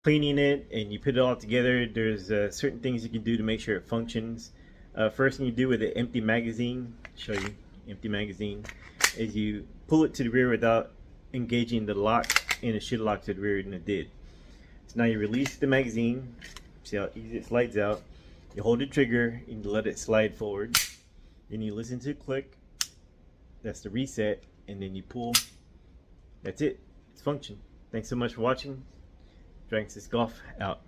cleaning it and you put it all together, there's certain things you can do to make sure it functions. First thing you do with an empty magazine, show you empty magazine, is you pull it to the rear without engaging the lock, and it should lock to the rear, and it did. So now you release the magazine. See how easy it slides out. You hold the trigger and you let it slide forward. Then you listen to a click. That's the reset, and then you pull. That's it. It's function. Thanks so much for watching. Dranks this golf out.